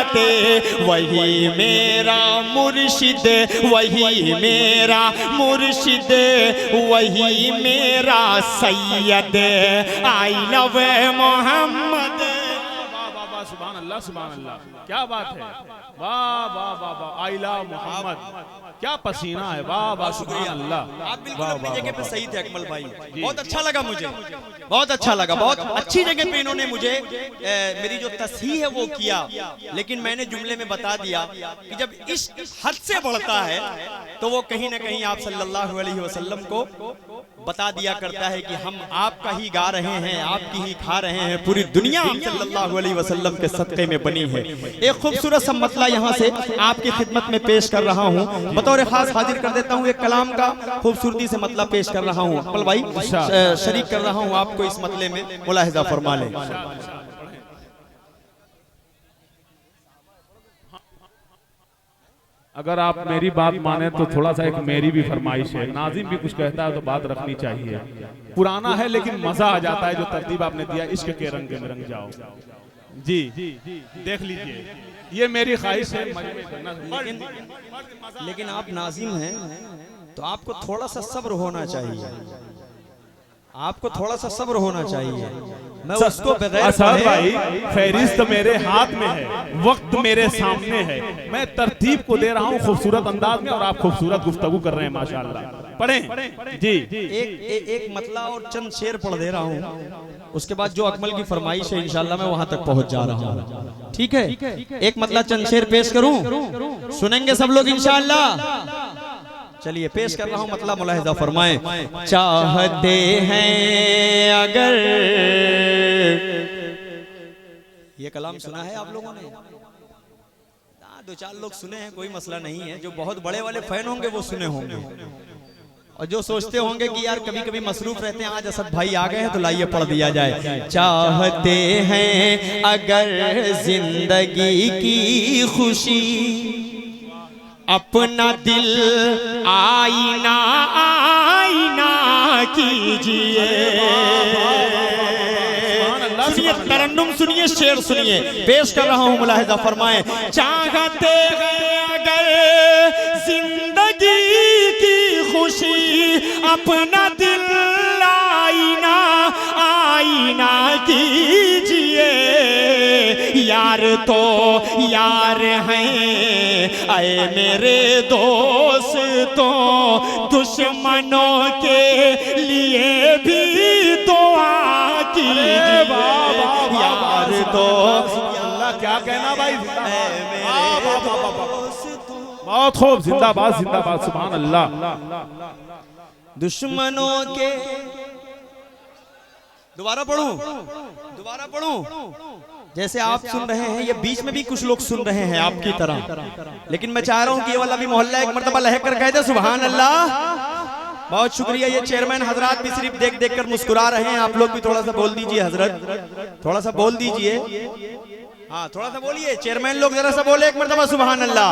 वही मेरा मुर्शिद, वही मेरा मुर्शिद, वही मेरा सैयद, आई लव मोहम्मद। सुभान अल्लाह, सुभान अल्लाह, क्या बात है, वाह वाह वाह वाह, आई लव मोहम्मद, क्या पसीना है, वाह वाह, सुभान अल्लाह। आप बिल्कुल अपनी जगह पे सही थे अकमल भाई, बहुत अच्छा लगा मुझे, बहुत अच्छा लगा, बहुत अच्छी जगह पे इन्होंने मुझे मेरी जो तस्हीह है वो किया। लेकिन मैंने जुमले में बता दिया कि जब इश्क हद से बढ़ता है तो वो कहीं ना कहीं आप सल्लल्लाहु अलैहि वसल्लम को बता दिया करता है कि हम आपका ही गा रहे हैं, आपकी ही खा रहे हैं, पूरी दुनिया हम सल्लल्लाहु अलैहि वसल्लम के सदक़े में बनी है। एक खूबसूरत सा मतला यहाँ से आपकी खिदमत में पेश कर रहा हूँ, बतौर खास हाजिर कर देता हूँ। एक कलाम का खूबसूरती से मतला पेश कर रहा हूँ, अकमल भाई शरीक कर रहा हूँ आपको इस मतले में, मुलाहिजा फरमा लें। अगर आप मेरी बात माने तो थोड़ा सा एक मेरी भी फरमाइश है, नाजिम भी कुछ कहता है तो बात रखनी चाहिए। पुराना है लेकिन मजा आ जाता है, जो तरतीब आपने दिया, इश्क के रंग में रंग जाओ। जी देख लीजिए, ये मेरी ख्वाहिश है। लेकिन आप नाजिम हैं तो आपको थोड़ा सा सब्र होना चाहिए, आपको थोड़ा सा सब्र होना चाहिए। मैं उसको असद भाई, फहरिस्त मेरे हाथ में है, वक्त मेरे सामने है, मैं तरतीब को दे रहा हूँ खूबसूरत अंदाज में और आप खूबसूरत गुफ्तगू कर रहे हैं माशाअल्लाह। पढ़ें जी। एक मतला और चंद शेर पढ़ दे रहा हूँ, उसके बाद जो अकमल की फरमाइश है इंशाल्लाह मैं वहां तक पहुंच जा रहा हूँ, ठीक है। एक मतला चंद शेर पेश करूं, सुनेंगे सब लोग इंशाल्लाह। चलिए पेश कर रहा हूं मतला, मुलाहिजा फरमाएं। चाहते हैं अगर, ये कलाम सुना है आप लोगों ने? दो चार लोग सुने हैं, कोई मसला नहीं है। जो बहुत बड़े वाले फैन होंगे वो सुने होंगे, और जो सोचते होंगे कि यार कभी कभी मसरूफ रहते हैं, आज असद भाई आ गए हैं तो लाइए पढ़ दिया जाए। चाहते हैं अगर जिंदगी की खुशी, अपना दिल आईना आईना कीजिए। सुनिए तरन्नुम, सुनिए शेर सुनिए, पेश कर रहा हूँ, मुलाहिजा फरमाएं। चाहते हैं अगर जिंदगी की खुशी, अपना दिल आईना आईना कीजिए। यार तो यार हैं आए मेरे दोस्तों, दुश्मनों के लिए भी दुआ कीजिए। यार तो अल्लाह, क्या कहना भाई, बहुत खूब, जिंदाबाद जिंदाबाद, सुभान अल्लाह। दुश्मनों के, दोबारा पढ़ूं, दोबारा पढ़ूं। जैसे आप सुन रहे हैं, ये बीच में भी कुछ लोग सुन रहे हैं आपकी तरह, लेकिन मैं चाह रहा हूं कि ये वाला भी मोहल्ला एक मर्तबा लहक कर कह दे सुभान अल्लाह। बहुत शुक्रिया। ये चेयरमैन हजरात भी सिर्फ देख देख कर मुस्कुरा रहे हैं, आप लोग भी थोड़ा सा बोल दीजिए हजरत, थोड़ा सा बोल दीजिए। हाँ थोड़ा सा बोलिए, चेयरमैन लोग जरा सा बोले एक मर्तबा सुभान अल्लाह।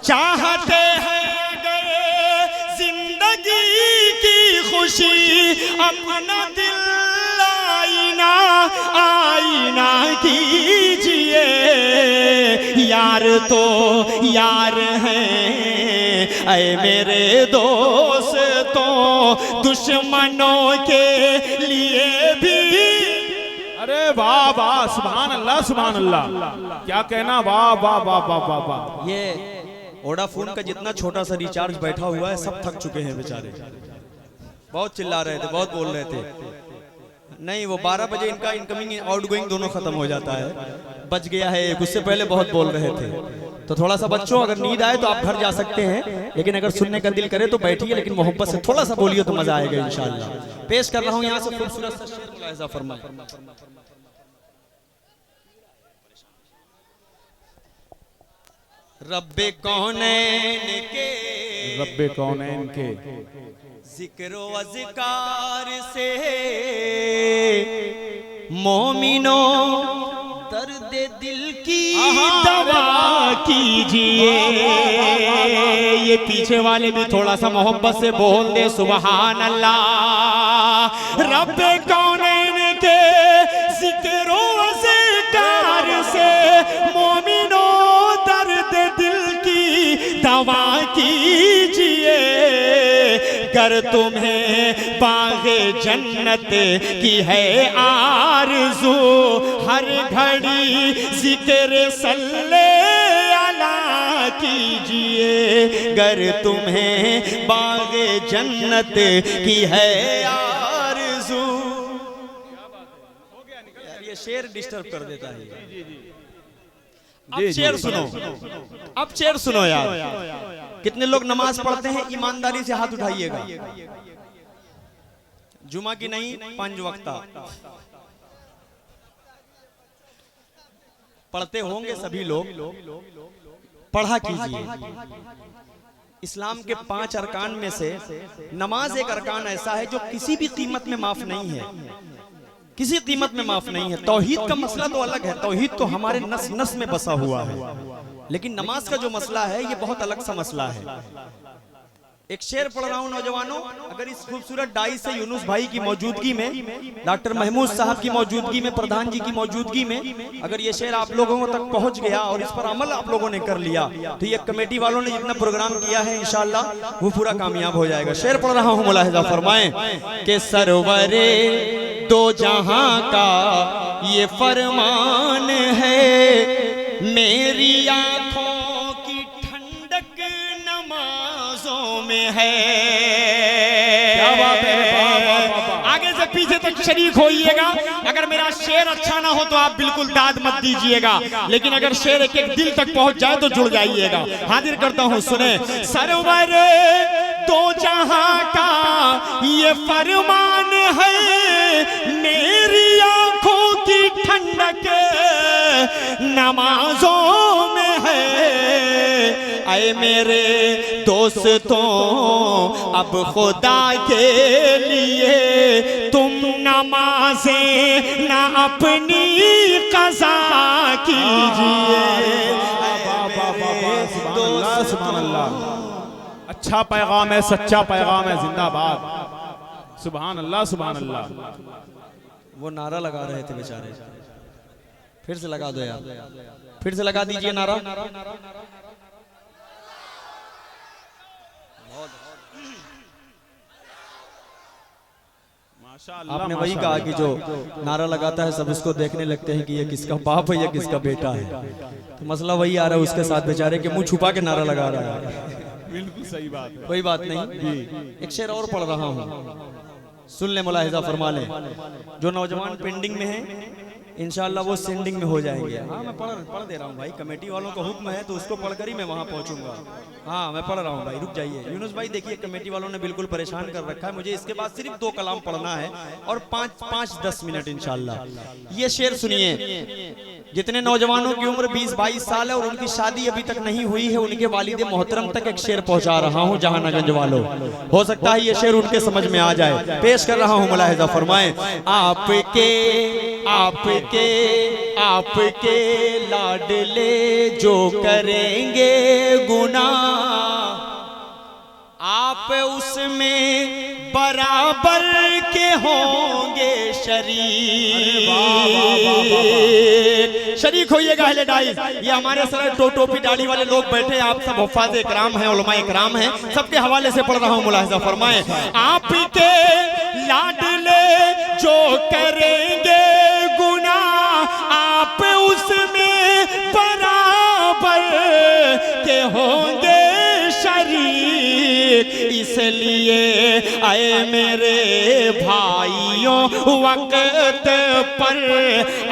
चाहते हैं जिंदगी की खुशी, अपना दिल आईना आईना कीजिए। यार तो यार हैं ऐ मेरे दोस्तों, दुश्मनों के लिए भी। अरे वाह वाह, सुभान अल्लाह सुभान अल्लाह, क्या कहना, वाह वाह वाह वाह वाह वाह। ये वोडाफोन का जितना छोटा सा रिचार्ज बैठा हुआ है सब थक चुके हैं बेचारे, बहुत चिल्ला रहे थे, बहुत बोल रहे थे। नहीं, वो 12 बजे इनका इनकमिंग आउटगोइंग दोनों खत्म हो जाता है, बच गया है एक, उससे पहले बहुत बोल रहे थे। तो थोड़ा सा बच्चों, अगर नींद आए तो आप घर जा सकते हैं, लेकिन अगर सुनने का दिल करे तो बैठिए, लेकिन मोहब्बत से थोड़ा सा बोलिए तो मजा आएगा इंशाअल्लाह। पेश कर रहा हूँ यहाँ से खूबसूरत सा शेर, मुलाहिजा फरमाएं। रब्बे कौनैन के, रब्बे कौनैन के जिक्रो अज़कार से मोमिनो दर्द दिल की दवा कीजिए। ये पीछे वाले भी थोड़ा सा मोहब्बत से बोल दे सुभान अल्लाह। रब्बे कौनैन के जिक्रो अज़कार से मोमिनो दर्द दिल की दवा कीजिए। कर तुम्हें बाग़े जन्नत की है आरज़ू, हर घड़ी ज़िक्र सल्ले अला कीजिए। गर तुम्हें बाग़े जन्नत की है आरज़ू। ये शेर डिस्टर्ब कर देता है। अब शेर सुनो, अब शेर सुनो यार। कितने लोग नमाज पढ़ते हैं? ईमानदारी से हाथ उठाइएगा। जुमा की नहीं, 5 वक्ता पढ़ते होंगे सभी लोग, पढ़ा कीजिए। इस्लाम के 5 अरकान में से नमाज एक अरकान ऐसा है जो किसी भी कीमत में माफ नहीं है, किसी कीमत में माफ नहीं है। तौहीद का मसला तो अलग है, तौहीद तो हमारे नस नस में बसा हुआ है, लेकिन नमाज का जो मसला है ये बहुत अलग सा मसला है। एक शेर पढ़ रहा हूं नौजवानों, अगर इस खूबसूरत डाई से यूनुस भाई की मौजूदगी में, डॉक्टर महमूद साहब की मौजूदगी में, प्रधान जी की मौजूदगी में अगर ये शेर आप लोगों तक पहुंच गया और इस पर अमल आप लोगों ने कर लिया तो ये कमेटी वालों ने जितना प्रोग्राम किया है इंशाअल्लाह वो पूरा कामयाब हो जाएगा। शेर पढ़ रहा हूं, मुलाहिजा फरमाएं कि सरवरे दो जहां का ये फरमान है, मेरी आंखों की ठंडक नमाजों में है। क्या बात है, आगे से पीछे तक शरीक होइएगा। अगर मेरा शेर अच्छा ना हो तो आप बिल्कुल दाद मत दीजिएगा, लेकिन अगर शेर एक एक दिल तक पहुंच जाए तो जुड़ जाइएगा। हाजिर करता हूं, सुने। सरवर दो जहां का ये फरमान है, मेरी आंखों की ठंडक नमाजों में है। ऐ मेरे दोस्तों अब खुदा के लिए तुम नमाज़ें ना अपनी क़ज़ा कीजिए। सुभान अल्लाह, अच्छा पैगाम है, सच्चा पैगाम है, जिंदाबाद। सुभान अल्लाह सुभान अल्लाह। वो नारा लगा रहे थे बेचारे, फिर से लगा दो यार, फिर से लगा दीजिए नारा। आपने वही कहा कि जो नारा लगाता है सब उसको देखने लगते हैं कि ये किसका बाप है या किसका बेटा है। तो मसला वही आ रहा है उसके साथ बेचारे के मुंह छुपा के नारा लगा रहा है। बिल्कुल सही बात है, कोई बात नहीं। एक शेर और पढ़ रहा हूँ, सुन ले, मुलाहिजा फरमा ले। जो नौजवान पेंडिंग में है इंशाअल्लाह वो सेंडिंग में हो जाएंगे। हाँ मैं पढ़ दे रहा हूँ भाई, कमेटी वालों का हुक्म है तो उसको पढ़कर ही मैं वहाँ पहुँचूंगा। हाँ मैं पढ़ रहा हूँ भाई, रुक जाइए। यूनुस भाई देखिए कमेटी वालों ने बिल्कुल परेशान कर रखा है, मुझे इसके बाद सिर्फ 2 कलाम पढ़ना है और 5-10 मिनट इंशाअल्लाह। ये शेर सुनिए। जितने नौजवानों की उम्र 20-22 साल है और उनकी शादी अभी तक नहीं हुई है, उनके वालिद मोहतरम तक एक शेर पहुंचा रहा हूं जहानागंज वालों। हो सकता है ये शेर उनके समझ में आ जाए। पेश कर रहा हूं, मुलाहिजा फरमाएं। आपके लाडले जो करेंगे गुनाह, आप उसमें बराबर के होंगे शरीक होइएगा। अहले डाई, ये हमारे सर टोपी दाढ़ी वाले लोग बैठे, आप सब हुफ़ाज़ इकराम हैं, उलमा इकराम हैं, सबके हवाले से पढ़ रहा हूँ, मुलाहिजा फरमाएं। आपके लाडले जो करेंगे गुनाह, उसमें बराबर के होंगे शरीक, इसलिए आए मेरे भाइयों वक्त पर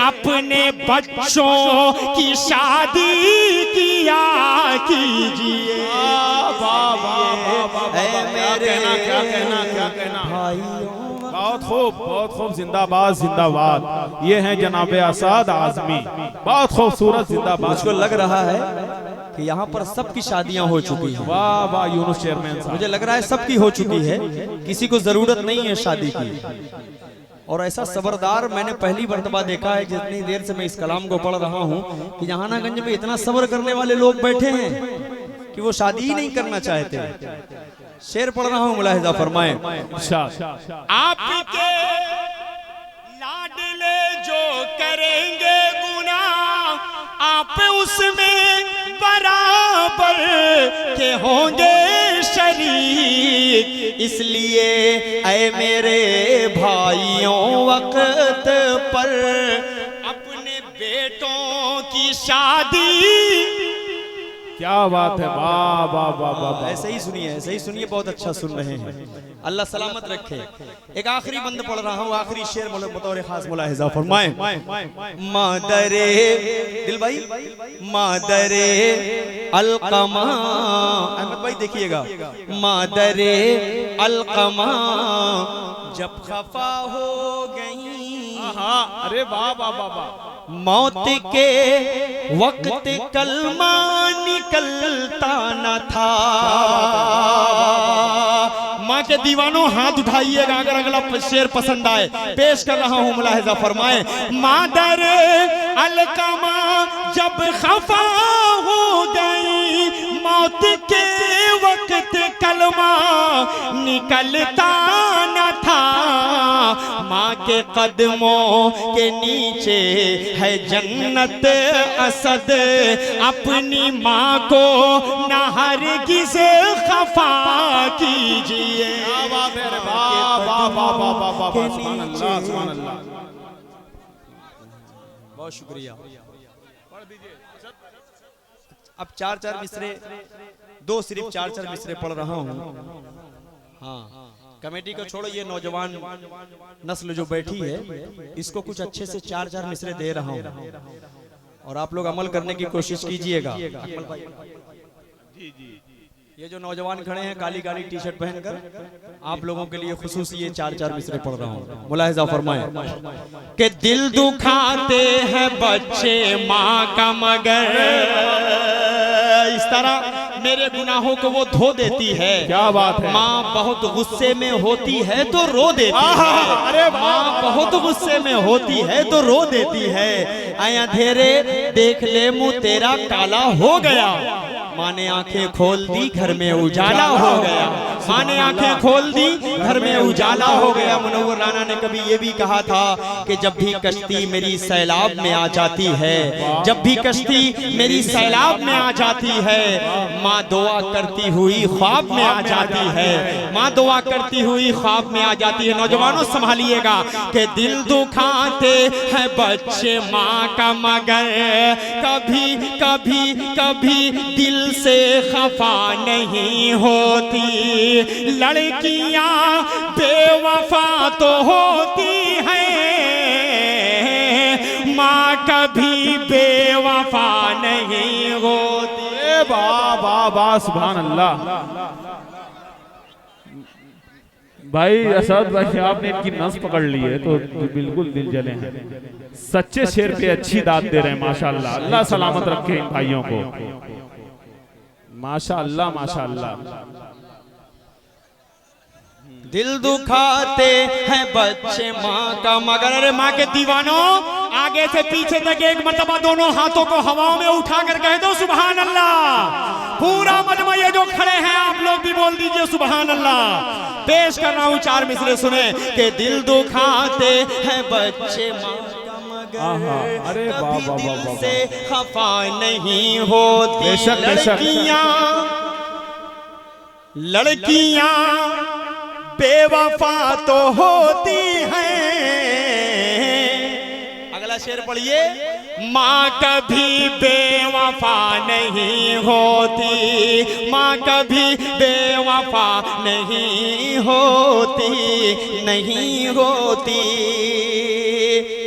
अपने बच्चों की शादी किया कीजिए। क्या कहना भाइयों, बहुत खूब, जिंदाबाद जिंदाबाद। ये हैं जनाब असाद आजमी, बहुत खूबसूरत, जिंदाबाद। मुझको लग रहा है कि यहाँ पर सबकी शादियां हो चुकी हैं। वाह वाह यूनुस चेयरमैन साहब, मुझे लग रहा है सबकी हो चुकी है, किसी को जरूरत नहीं है शादी की। और ऐसा सबरदार मैंने पहली मर्तबा देखा है, जितनी देर से मैं इस कलाम को पढ़ रहा हूँ, कि जहानागंज में इतना सब्र करने वाले लोग बैठे हैं कि वो शादी ही नहीं करना चाहते। शेर पढ़ रहा हूँ, मुलाहिजा फरमाएं। आपके लाडले जो करेंगे गुनाह, आप उसमें बराबर के होंगे शरीक, इसलिए ऐ मेरे भाइयों वक्त पर अपने बेटों की शादी। क्या बात है, वाह वाह वाह वाह। ऐसे ही सुनिए, बहुत अच्छा सुन रहे हैं, अल्लाह सलामत रखे। एक आखिरी बंद पढ़ रहा हूँ, आखिरी शेर बतौर खास मुलाहिजा फरमाएं। मादरे दिल भाई, मादरे अलकमा, अहमद भाई देखिएगा, मादरे अलकमा जब खफा हो गई, अरे वाह वाह वाह वाह, मौत के वक्त कलमा निकलता न था। माँ के दीवानों हाथ उठाइएगा अगर अगला शेर पसंद आए। पेश कर रहा हूँ, मुलाहिजा फरमाएं। मादर अलकमा जब खफा हो गई, मौत के वक्त कलमा निकलता न था। माँ के कदमों के नीचे है जन्नत असद, अपनी माँ को न हरगिज़ खफा कीजिए। बहुत शुक्रिया। अब चार मिसरे, दो सिर्फ चार मिसरे पढ़ रहा हूँ। हाँ, कमेटी को छोड़ो, ये नौजवान नस्ल जो बैठी है इसको कुछ अच्छे से चार मिसरे दे रहा हूँ, और आप लोग अमल करने की कोशिश कीजिएगा। ये जो नौजवान खड़े हैं काली काली टी शर्ट पहनकर, आप लोगों के लिए खुसूसी ये चार मिसरे पढ़ रहा हूँ, मुलाहिजा फरमाएं। कि दिल दुखाते हैं बच्चे माँ का मगर, इस तरह मेरे गुनाहों को वो धो देती है। क्या बात है। माँ बहुत गुस्से में होती है तो रो देती है। अरे माँ बहुत गुस्से में होती है तो रो देती है। आए अंधेरे देख ले मुँह तेरा काला हो गया, माँ ने आंखें खोल दी घर में उजाला हो गया। माँ ने आंखें खोल दी घर में उजाला हो गया। मुनव्वर राना ने कभी ये भी कहा था कि जब भी कश्ती मेरी सैलाब में आ जाती है, जब भी कश्ती मेरी सैलाब में आ जाती है, माँ दुआ करती हुई ख्वाब में आ जाती है। माँ दुआ करती हुई ख्वाब में आ जाती है। नौजवानों संभालिएगा कि दिल दुखाते हैं बच्चे माँ का मगर, कभी कभी कभी दिल से खफा नहीं होती। लड़कियां बेवफा तो होती हैं, माँ कभी बेवफा नहीं होती। वाह वाह वाह, सुभान अल्लाह। भाई असद भाई, आपने इनकी नस पकड़ ली है तो बिल्कुल दिल जले हैं। सच्चे शेर पे अच्छी दाद दे रहे हैं, माशाअल्लाह। अल्लाह सलामत रखे इन भाइयों को, माशाअल्लाह माशाअल्लाह। दिल दुखाते हैं बच्चे माँ का मगर, अरे माँ के दीवानों आगे से पीछे तक एक मर्तबा दोनों हाथों को हवाओं में उठाकर कह दो सुभान अल्लाह। पूरा मजमा ये जो खड़े हैं आप लोग भी बोल दीजिए सुभान अल्लाह। पेश कर रहा हूँ चार मिसरे सुने कि दिल दुखाते हैं बच्चे माँ का मगर, अरे कभी दिल से खफा नहीं होती। लड़कियां बेवफा तो होती हैं। अगला शेर पढ़िए। माँ कभी बेवफा नहीं होती, माँ कभी बेवफा नहीं होती, नहीं होती।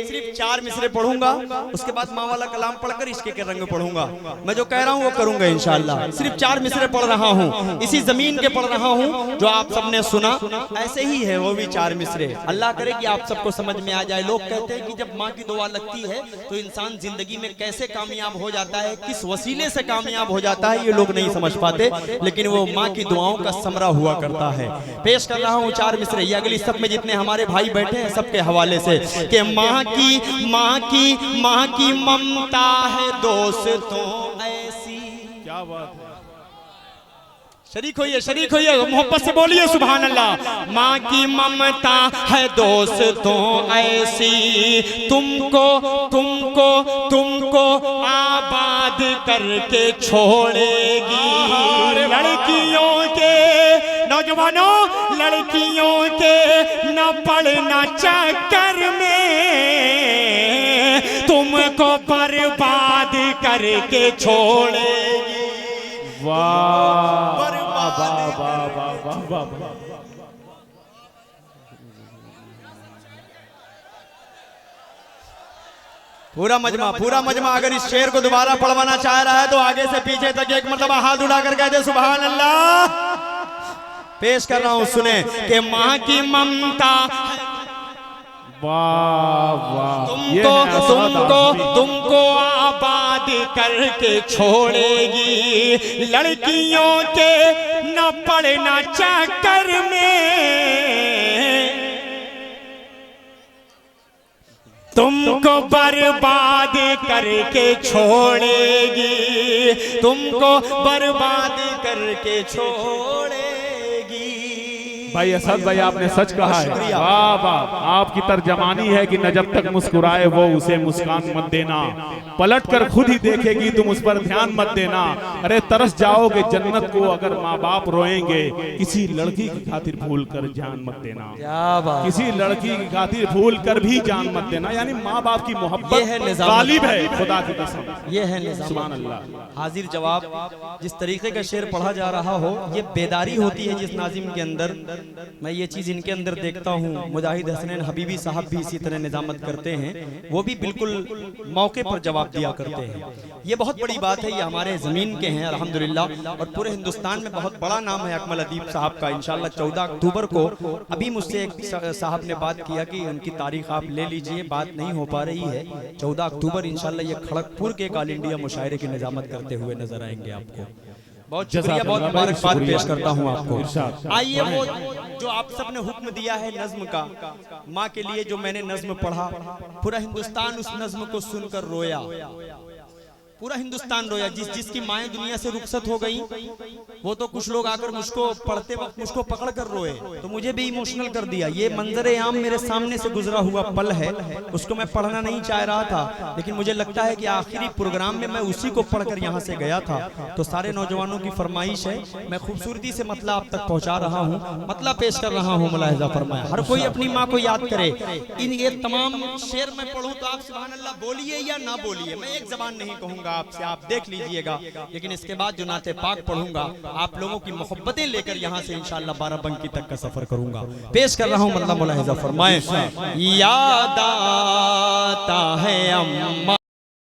सिर्फ 4 मिसरे पढ़ूंगा, उसके बाद माँ वाला कलाम पढ़कर इश्क के रंग पढ़ूंगा। मैं जो कह रहा हूँ वो करूंगा इंशाअल्लाह। सिर्फ 4 मिसरे पढ़ रहा हूँ, इसी जमीन के पढ़ रहा हूँ जो आप सबने सुना, ऐसे ही है वो भी 4 मिसरे। अल्लाह करे कि आप सबको समझ में आ जाए। लोग कहते हैं कि जब माँ की दुआ लगती है तो इंसान जिंदगी में कैसे कामयाब हो जाता है, किस वसीले से कामयाब हो जाता है, ये लोग नहीं समझ पाते, लेकिन वो माँ की दुआओं का समरा हुआ करता है। पेश कर रहा हूँ 4 मिसरे, ये अगली सब में जितने हमारे भाई बैठे हैं सबके हवाले से कि माँ की ममता है दोस्तों ऐसी। क्या बात है, शरीक होइए, मोहब्बत से बोलिए सुभान अल्लाह। माँ की ममता है दोस्तों ऐसी, तुमको आबाद करके छोड़ेगी। लड़कियों के, नौजवानों, लड़कियों के न पड़ना चक्कर में, तुमको बर्बाद करके छोड़ेगी। वाह वाह वाह वाह वाह वाह। पूरा मजमा अगर इस शेर को दोबारा पढ़वाना चाह रहा है तो आगे से पीछे तक एक मरतबा हाथ उठाकर कह दे सुभान अल्लाह। पेश कर रहा हूं, सुने कि माँ की ममता, तुमको आबाद करके छोड़ेगी। लड़कियों के न पड़ना चक्कर में, तुमको बर्बाद करके छोड़ेगी, तुमको बर्बाद करके छोड़ेगी। भाई असद भाई आपने सच कहा है, वाह वाह। आपकी तर्जमानी है कि न जब तक मुस्कुराए वो उसे मुस्कान मत देना, पलट कर खुद ही देखेगी तुम उस पर ध्यान मत देना। अरे तरस जाओगे जन्नत को अगर माँ बाप रोएंगे, किसी लड़की की खातिर भूल कर जान मत देना, किसी लड़की की खातिर भूल कर भी जान मत देना। यानी माँ बाप की मोहब्बत गालिब है, खुदा की कसम, ये है सुभान अल्लाह। हाजिर जवाब, जिस तरीके का शेर पढ़ा जा रहा हो, ये बेदारी होती है जिस नाजिम के अंदर। मैं ये चीज इनके अंदर देखता हूँ। मुजाहिद हसनैन हबीबी साहब भी इसी तरह निजामत करते हैं, वो भी बिल्कुल मौके पर जवाब दिया करते हैं। ये बहुत बड़ी बात है, ये हमारे जमीन के हैं अल्हम्दुलिल्लाह, और पूरे हिंदुस्तान में बहुत बड़ा नाम है अकमल अदीब साहब का। इंशाल्लाह 14 अक्टूबर को, अभी मुझसे एक साहब ने बात किया कि उनकी तारीख आप ले लीजिए, बात नहीं हो पा रही है। 14 अक्टूबर इंशाल्लाह ये खड़गपुर के ऑल इंडिया मुशायरे की निजामत करते हुए नजर आएंगे आपको। बहुत शुक्रिया, बहुत मुबारकबाद पेश करता हूँ आपको। आइए वो जो आप सबने हुक्म दिया है नज्म का, माँ के लिए जो मैंने नज्म पढ़ा, पूरा हिंदुस्तान उस नज्म को सुनकर रोया, पूरा हिंदुस्तान रोया। जिसकी माएँ दुनिया से रुखसत हो गई, वो तो कुछ लोग आकर मुझको पढ़ते वक्त मुझको पकड़ कर रोए, तो मुझे भी इमोशनल कर दिया। ये मंजरे आम मेरे सामने से गुजरा हुआ पल है, उसको मैं पढ़ना नहीं चाह रहा था, लेकिन मुझे लगता है कि आखिरी प्रोग्राम में मैं उसी को पढ़कर यहाँ से गया था। तो सारे नौजवानों की फरमाइश है, मैं खूबसूरती से मतलब आप तक पहुँचा रहा हूँ, मतलब पेश कर रहा हूँ। मुलाहिजा फरमाया, हर कोई अपनी माँ को याद करे। इन ये तमाम शेर मैं पढ़ूँ तो आप सुभान अल्लाह बोलिए या ना बोलिए, मैं एक जबान नहीं कहूँगा आपसे, आप देख लीजिएगा। लेकिन इसके बाद जो नाते पाक पढ़ूंगा, आप लोगों की मोहब्बतें लेकर यहाँ से इंशाअल्लाह बाराबंकी तक का सफर करूंगा। पेश कर रहा हूँ, मतलब मुलाहिजा फरमाएं। याद आता है अम्मा